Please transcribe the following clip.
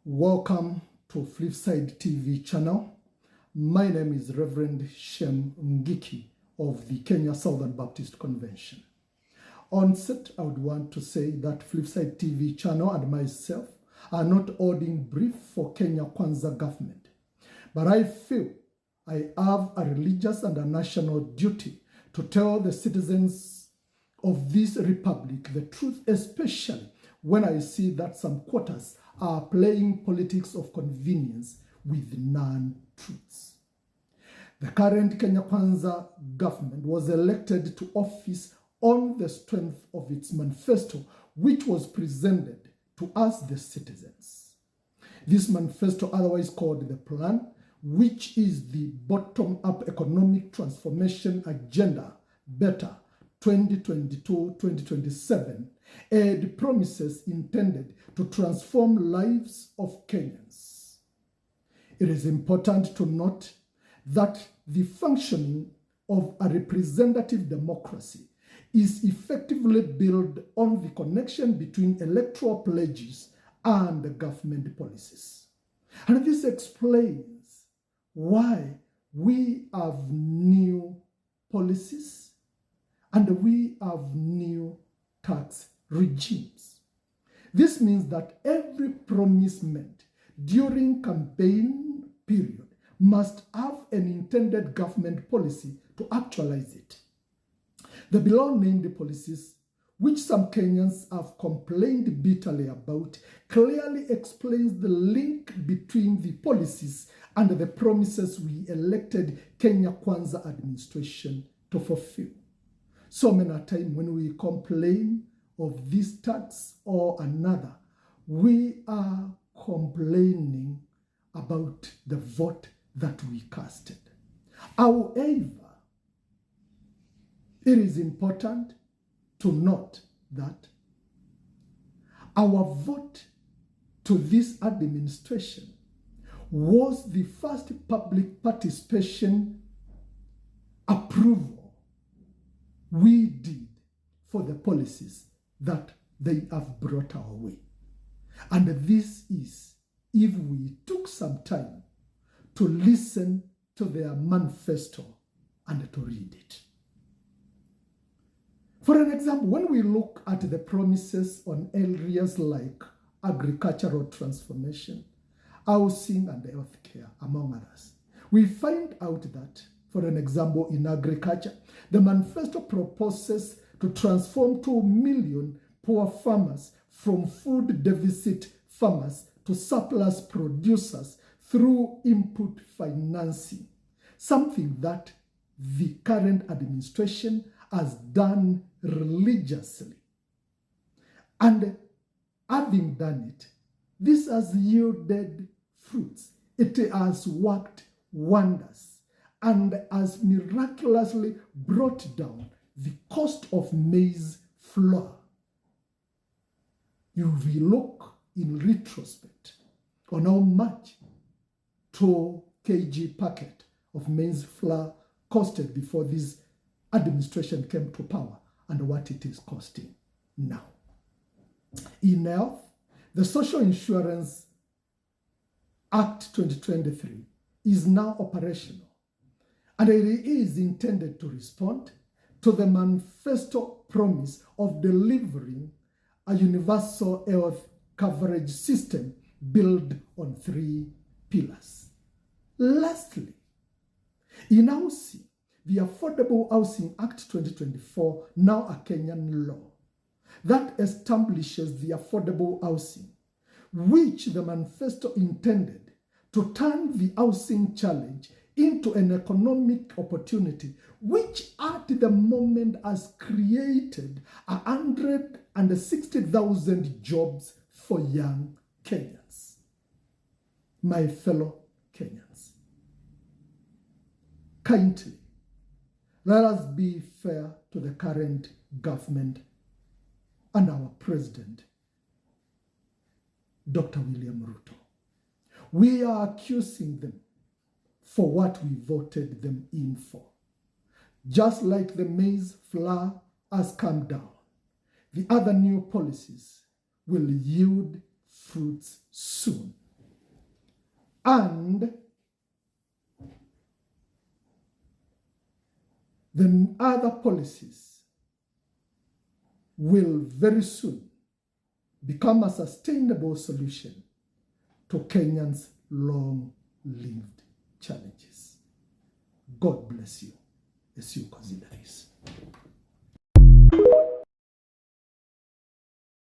Welcome to Flipside TV channel. My name is Reverend Shem Ngiki of the Kenya Southern Baptist Convention. On set, I would want to say that Flipside TV channel and myself are not holding brief for Kenya Kwanza government, but I feel I have a religious and a national duty to tell the citizens of this republic the truth, especially when I see that some quarters are playing politics of convenience with non-truths. The current Kenya Kwanza government was elected to office on the strength of its manifesto, which was presented to us, the citizens. This manifesto, otherwise called the plan, which is the bottom-up economic transformation agenda, better 2022-2027, had promises intended to transform lives of Kenyans. It is important to note that the functioning of a representative democracy is effectively built on the connection between electoral pledges and government policies. And this explains why we have new policies and we have new tax regimes. This means that every promise made during campaign period must have an intended government policy to actualize it. The below named policies, which some Kenyans have complained bitterly about, clearly explains the link between the policies and the promises we elected Kenya Kwanza administration to fulfill. So many times when we complain of this tax or another, we are complaining about the vote that we casted. However, it is important to note that our vote to this administration was the first public participation approval we did for the policies that they have brought our way. And this is if we took some time to listen to their manifesto and to read it. For an example, when we look at the promises on areas like agricultural transformation, housing and healthcare, among others, we find out that, for an example, in agriculture, the manifesto proposes to transform 2 million poor farmers from food deficit farmers to surplus producers through input financing, something that the current administration has done religiously. And having done it, this has yielded fruits. It has worked wonders and has miraculously brought down the cost of maize flour. You will look in retrospect on how much 2 kg packet of maize flour costed before this administration came to power and what it is costing now. In health, the Social Insurance Act 2023 is now operational, and it is intended to respond to the manifesto promise of delivering a universal health coverage system built on 3 pillars. Lastly, in housing, the Affordable Housing Act 2024, now a Kenyan law, that establishes the affordable housing, which the manifesto intended to turn the housing challenge into an economic opportunity, which at the moment has created 160,000 jobs for young Kenyans. My fellow Kenyans, kindly, let us be fair to the current government and our president, Dr. William Ruto. We are accusing them for what we voted them in for. Just like the maize flour has come down, the other new policies will yield fruits soon. And the other policies will very soon become a sustainable solution to Kenyans' long-lived challenges. God bless you as you consider this.